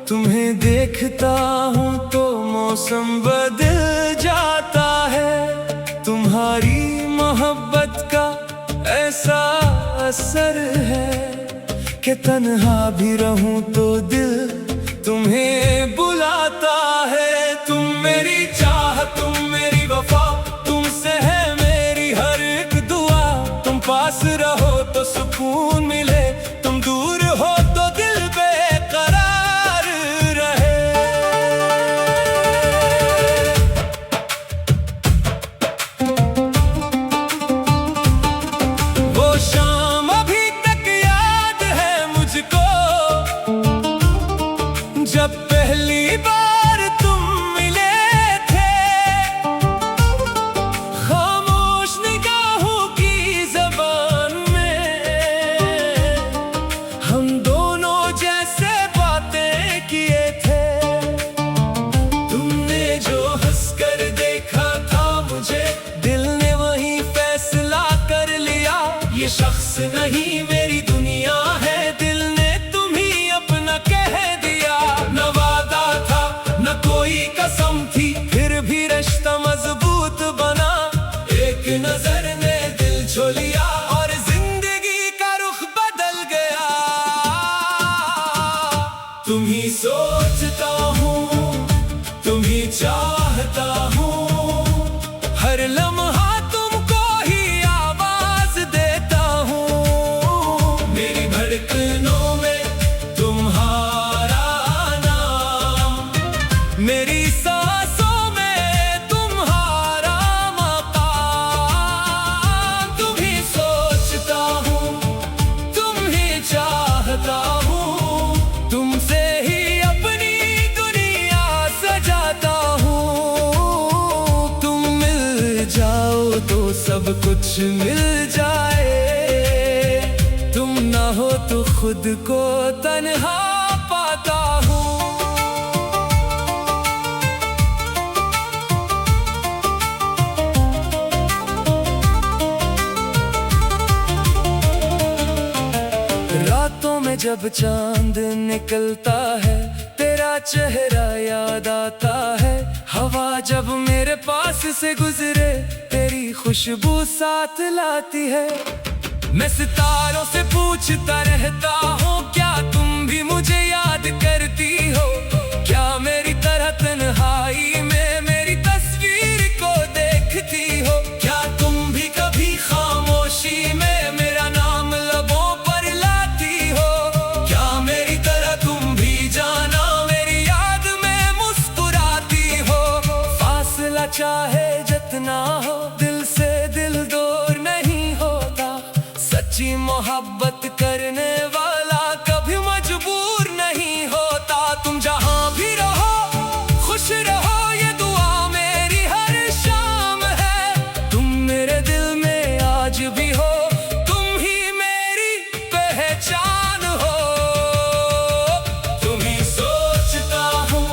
तुम्हें देखता हूँ तो मौसम बदल जाता है। तुम्हारी मोहब्बत का ऐसा असर है कि तन्हा भी रहूं तो दिल तुम्हें बुलाता है। तुम मेरी चाह, तुम मेरी वफा, तुमसे है मेरी हर एक दुआ। तुम पास रहो तो सुकून मिले, तुम दूर हो तो दिल बेकरार रहे। वो शाम अभी तक याद है मुझको, जब पहली बार तुम मिले थे। खामोश निगाहों की ज़बान में हम दोनों जैसे बातें किए थे। तुमने जो हंसकर देखा था मुझे, दिल ने वही फैसला कर लिया। ये शख्स नहीं मेरी दुनिया है, दिल ने तुम्ही अपना कह दिया। न वादा था न कोई कसम थी, फिर भी रिश्ता मजबूत बना। एक नजर ने दिल छू लिया और जिंदगी का रुख बदल गया। तुम्ही सोचता हूँ, तुम्ही चाहता हूँ, हर लम्हा तुमको ही आवाज देता हूँ। मेरी धड़कनों में तुम्हारा नाम, मेरी सांसों में तुम्हारा मकाम। तुम्ही सोचता हूँ, तुम्ही चाहता हूँ, तुमसे ही अपनी दुनिया सजाता हूँ। तुम मिल जाओ तो सब कुछ मिल जाए, तुम ना हो तो खुद को तन्हा पाता हूँ। रातों में जब चांद निकलता है, तेरा चेहरा याद आता है। हवा जब मेरे पास से गुजरे, तेरी खुशबू साथ लाती है। मैं सितारों से पूछता रहता हूँ, क्या तुम भी मुझे याद करती हो? क्या मेरी तरह तन्हाई में मेरी तस्वीर को देखती हो? क्या तुम भी कभी खामोशी में मेरा नाम लबों पर लाती हो? क्या मेरी तरह तुम भी जाना मेरी याद में मुस्कुराती हो? फासला चाहे जितना हो, दिल से दिल दूर नहीं होता। सच्ची मोहब्बत करने वाला कभी मजबूर नहीं होता। तुम जहां भी रहो खुश रहो, ये दुआ मेरी हर शाम है। तुम मेरे दिल में आज भी हो, तुम ही मेरी पहचान हो। तुम्ही सोचता हूँ,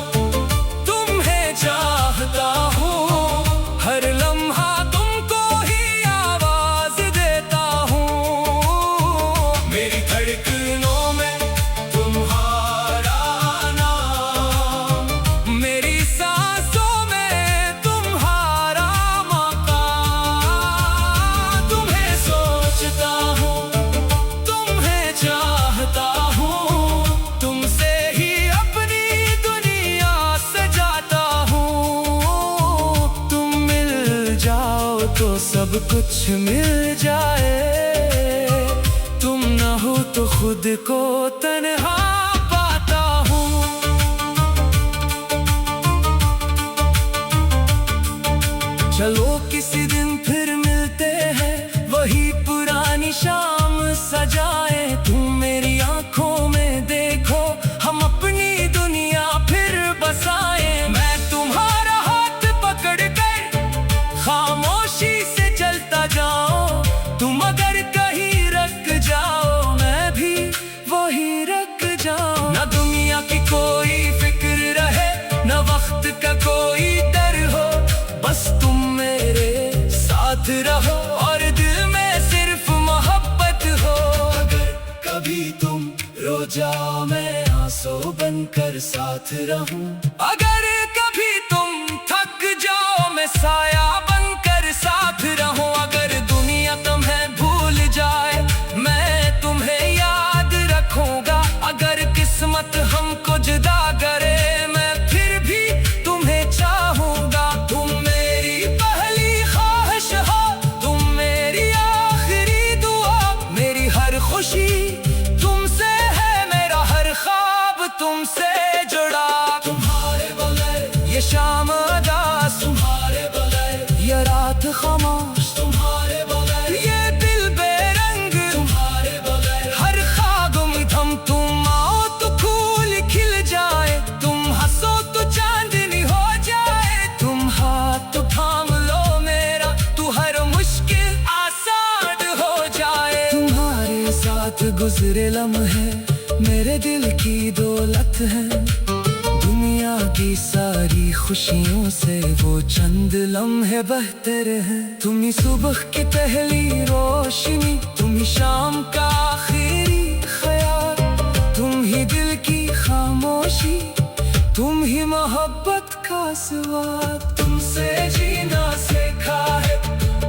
तुम्हें चाहता हूँ, हर लम्हा तुमको ही आवाज देता हूँ। मेरी धड़कनों में तुम्हारा नाम, मेरी सांसों में तुम्हारा मकाम। तुम्हें सोचता हूँ, तुम्हें चाहता हूँ, तुमसे ही अपनी दुनिया सजाता हूँ। तुम मिल जाओ तो सब कुछ मिल जाए, तुम ना हो तो खुद को तन्हा पाता हूँ। चलो किसी दिन फिर मिलते हैं, वही पुरानी शाम सजाए। तुम मेरी आंखों में देखो, हम अपनी दुनिया फिर बसाए। मैं तुम्हारा हाथ पकड़ कर खामोशी से चलता जाऊं, तुम अगर कहीं रख जाओ, मैं भी वही रख जाऊं। ना दुनिया की कोई फिक्र रहे, ना वक्त का कोई डर हो, बस तुम मेरे साथ रहो और दिल में सिर्फ मोहब्बत हो। अगर कभी तुम रो जाओ मैं सांसों बनकर साथ रहूं। अगर कभी तुम थक जाओ मैं साया बनकर साथ रहूं। अगर दुनिया तुम्हें भूल जाए मैं तुम्हें याद रखूंगा। अगर किस्मत हमको जुदा करे मैं फिर भी तुम्हें चाहूंगा। तुम मेरी पहली ख्वाहिश हो, तुम मेरी आखिरी दुआ। मेरी हर खुशी तुमसे है, मेरा हर ख्वाब तुमसे जुड़ा। तुम्हारे बगैर ये शाम उदास, तुम्हारे बगैर ये रात खामोश, तुम्हारे बगैर ये दिल बेरंग, तुम्हारे बगैर हर ख्वाब थम। तुम आओ तो फूल खिल जाए, तुम हंसो तो चांदनी हो जाए। तुम हाथ तो थाम लो मेरा, तू हर मुश्किल आसान हो जाए। तुम्हारे साथ गुजरे लम्हे मेरे दिल की दौलत है। दुनिया की सारी खुशियों से वो चंद लम्हे बेहतर हैं। तुम ही सुबह की पहली रोशनी, तुम ही शाम का आखिरी ख्याल। तुम ही दिल की खामोशी, तुम ही मोहब्बत का स्वाद। तुमसे जीना सीखा है,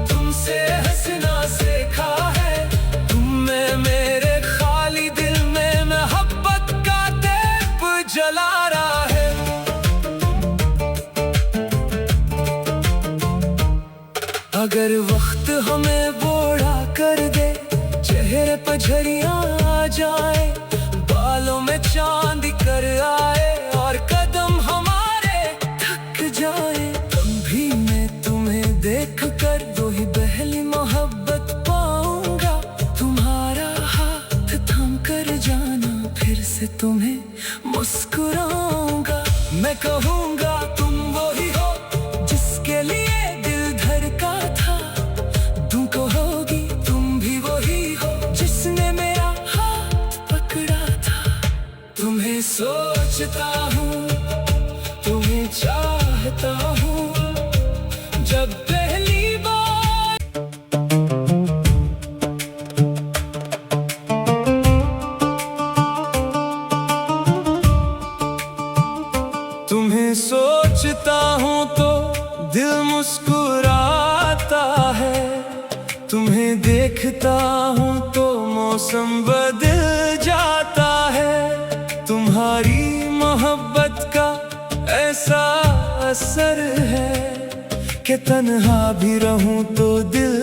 तुमसे हंसना सीखा है। तुम में मेरे खाली दिल में मोहब्बत का दीप जला रहा है। अगर वक्त हमें बूढ़ा कर दे, चेहरे पर झरियां आ जाए, बालों में चांद कर आए और कदम हमारे थक जाए, तब भी मैं तुम्हें देख कर दो ही पहली मोहब्बत पाऊंगा। तुम्हारा हाथ थाम कर जाना, फिर से तुम्हें मुस्कुराऊंगा। मैं कहूंगा तुम वही हो जिसके लिए दिल धड़का था। तुम कहोगी तुम भी वही हो जिसने मेरा हाथ पकड़ा था। तुम्हें सोचता हूँ, तुम्हें चाहता हूँ, जब पहली बार तुम्हें सोचता हूँ तो दिल मुस्कुराता है। तुम्हें देखता हूँ तो मौसम बदल जाता है। तुम्हारी मोहब्बत का ऐसा असर है कि तन्हा भी रहूं तो दिल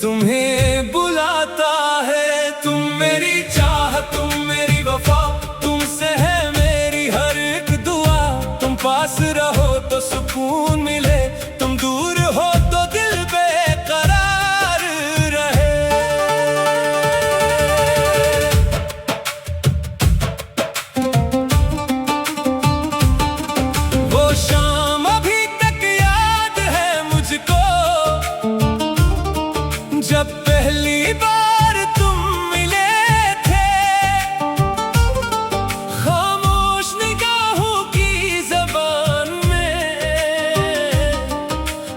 तुम्हें बुलाता है। तुम मेरी चाह, तुम मेरी वफा, तुमसे है मेरी हर एक दुआ। तुम पास रहो तो सुकून मिले, तुम दूर हो तो दिल बेकरार रहे। वो शाम अभी तक याद है मुझको, जब पहली बार तुम मिले थे। खामोश निगाहों की ज़बान में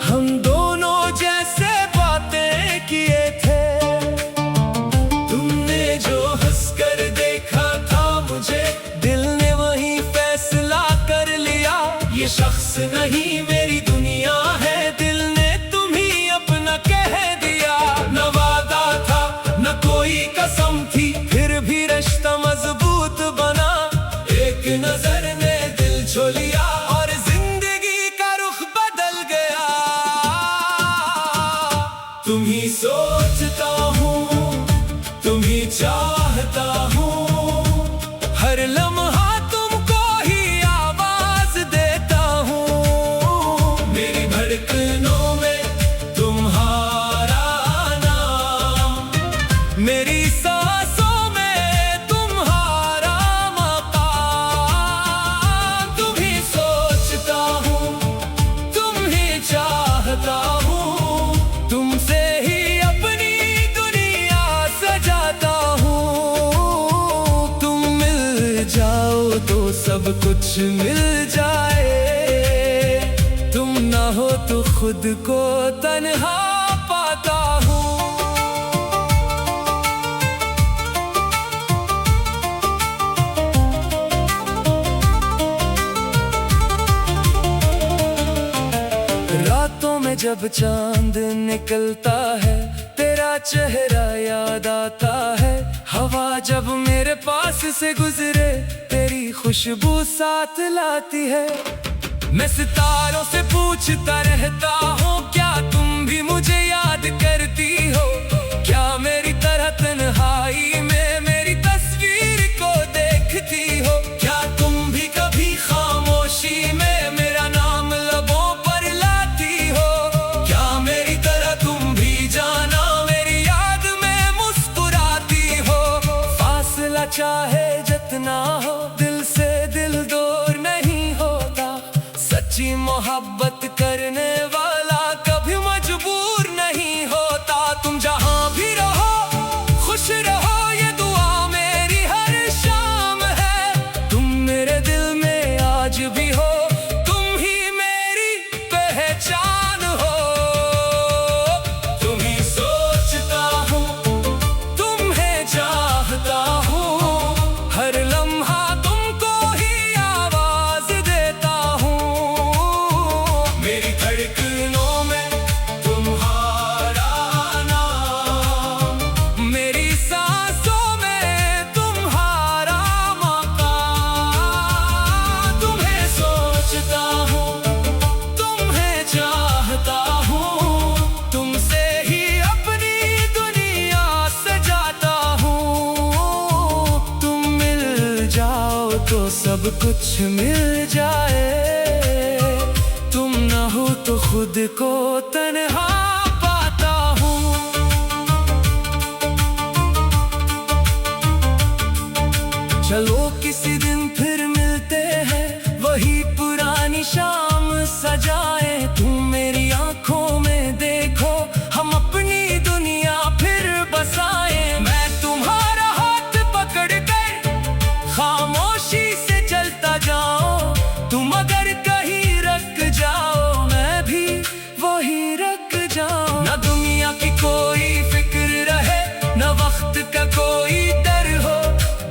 हम दोनों जैसे बातें किए थे। तुमने जो हंसकर देखा था मुझे, दिल ने वही फैसला कर लिया। ये शख्स नहीं मेरी दुनिया है, दिल ने तुम्ही अपना कह दिया। न वादा था न कोई कसम थी, फिर भी रिश्ता मजबूत बना। एक नजर ने दिल छू लिया और जिंदगी का रुख बदल गया। तुम ही सोचता हूँ, तुम ही चाहता हूँ, हर लम्हा तुमको ही आवाज देता हूँ। मेरी धड़कनों में तुम्हारा नाम, मेरी सांसों में तुम्हारा मकाम। तुम ही सोचता हूँ, तुम ही चाहता हूँ, तुमसे ही अपनी दुनिया सजाता हूँ। तुम मिल जाओ तो सब कुछ मिल जाए, तुम ना हो तो खुद को तन्हा पाता हूँ। जब चांद निकलता है तेरा चेहरा याद आता है। हवा जब मेरे पास से गुजरे तेरी खुशबू साथ लाती है। मैं सितारों से पूछता रहता हूँ क्या तुम भी मुझे याद करती हो? क्या मेरी तरह तन्हाई में मेरी तस्वीर को देखती हो? क्या तुम भी कभी खामोशी में मेरा नाम लबों पर लाती हो? क्या मेरी तरह तुम भी जाना मेरी याद में मुस्कुराती हो? फासला चाहे जितना हो दिल से दिल दूर नहीं होता। सच्ची मोहब्बत करने वाला कभी मजबूर नहीं होता। तुम जहां भी रहो खुश रहो ये दुआ मेरी हर शाम है। तुम मेरे दिल में आज भी हो, तुम ही मेरी पहचान हो। तुम्हें सोचता हूँ तुम्हें चाहता हूँ, हर लम्हा तुमको ही आवाज देता हूँ। मेरी धड़कनों में तुम्हारा नाम, मेरी सांसों में तुम्हारा मकाम। तुम्हें सोचता हूँ तुम्हें चाहता हूँ, तुमसे ही अपनी दुनिया सजाता हूँ। तुम मिल जाओ तो सब कुछ मिल जाए, तुम न हो तो खुद को तन्हा पाता हूँ। चलो किसी दिन फिर मिलते हैं, वही पुरानी शाम सजाए। तुम मेरी आंखों में देखो हम अपनी दुनिया फिर बसाए। मैं तुम्हारा हाथ पकड़ कर खामोशी से चलता जाऊं, तुम अगर कहीं रख जाओ मैं भी वही रख जाऊं। न दुनिया की कोई फिक्र रहे न वक्त का कोई डर हो,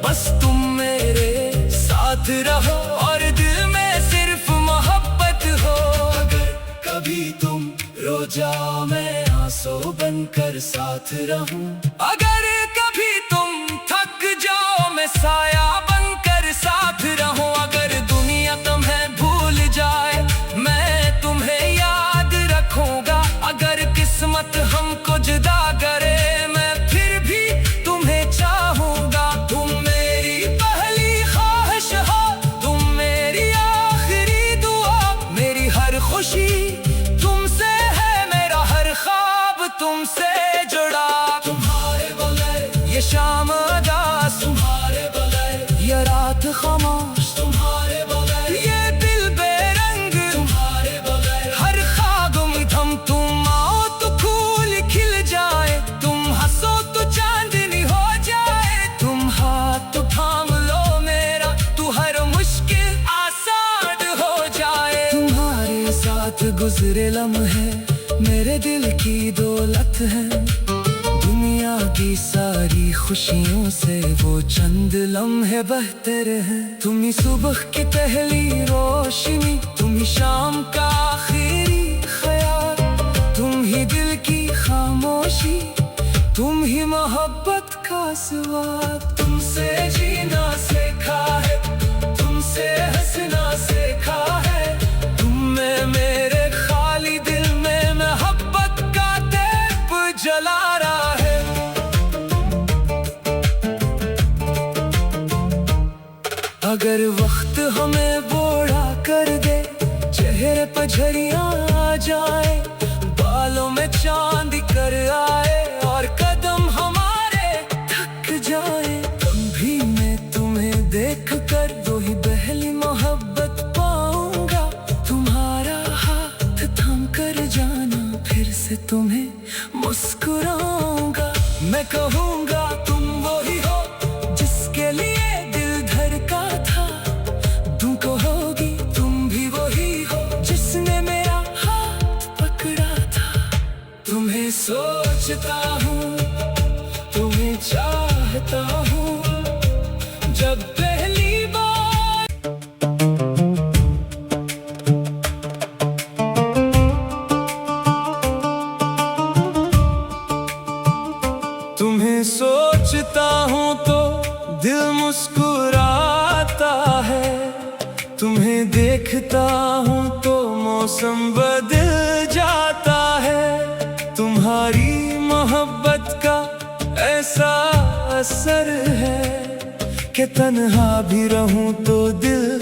बस तुम मेरे साथ रहो और दिल में सिर्फ मोहब्बत हो। अगर कभी तुम रो जाओ मैं आंसू बनकर साथ रहूं, अगर कभी तुम थक जाओ मैं साया बनकर साथ रहूं। अगर दुनिया तुम्हें भूल जाए मैं तुम्हें याद रखूंगा। अगर किस्मत हमको जुदा करे मैं फिर भी तुम्हें चाहूंगा। तुम मेरी पहली ख्वाहिश हो, तुम मेरी आखिरी दुआ। मेरी हर खुशी तुमसे है, मेरा हर ख्वाब तुमसे जुड़ा। तुम्हारे बगैर ये शाम अदास, तुम्हारे बगैर ये रात खामोश, तुम्हारे बगैर ये दिल बेरंग, तुम्हारे बगैर हर ख्वाब में थम। तुम आओ तो फूल खिल जाए, तुम हंसो तो चांदनी हो जाए। तुम हाथ थाम लो मेरा तो हर मुश्किल आसान हो जाए। तुम्हारे साथ गुजरे लम्हे मेरे दिल की दौलत है। दुनिया की सारी खुशियों से वो चंद लम्हे बेहतर हैं। तुम ही सुबह की पहली रोशनी, तुम ही शाम का आखिरी ख्याल, तुम ही दिल की खामोशी, तुम ही मोहब्बत का स्वाद। तुमसे जीना सीखा है, तुमसे हंसना सीखा है। तुमने मेरे खाली दिल में मोहब्बत का दीप जला रहा है। अगर वक्त हमें बूढ़ा कर दे, चेहरे पर झरियां आ जाए, बालों में चांद कर आए और कदम हमारे थक जाए, तब भी मैं तुम्हें देख कर दो ही पहली मोहब्बत पाऊंगा। तुम्हारा हाथ थाम कर जाना फिर से तुम्हें मुस्कुराऊंगा। मैं कहूंगा तुम वही हो जिसके लिए दिल धड़का था। तुम कहोगी तुम भी वही हो जिसने मेरा हाथ पकड़ा था। तुम्हें सोचता तुम्हें देखता हूँ तो मौसम बदल जाता है। तुम्हारी मोहब्बत का ऐसा असर है कि तन्हा भी रहूं तो दिल